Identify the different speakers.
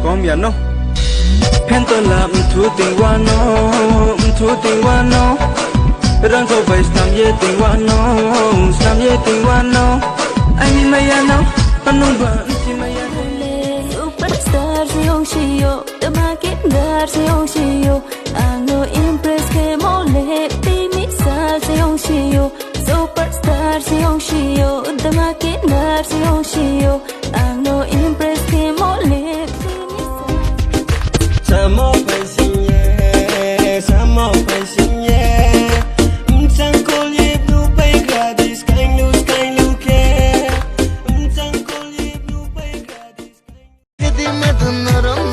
Speaker 1: con miền nó hẹn tôi làm thu tình qua nó răng khâu phải làm ye tình qua nó anh mày ăn nó anh nông bận chỉ mày ăn
Speaker 2: superstar se oshio the market dar se oshio ano impress ke mole timi sa se oshio superstar se oshio the market dar se oshio ano impress ke mole timi sa
Speaker 3: samo pasinye mtang kolye blue pay gradis kain lu ke mtang kolye blue pay gradis kedi madan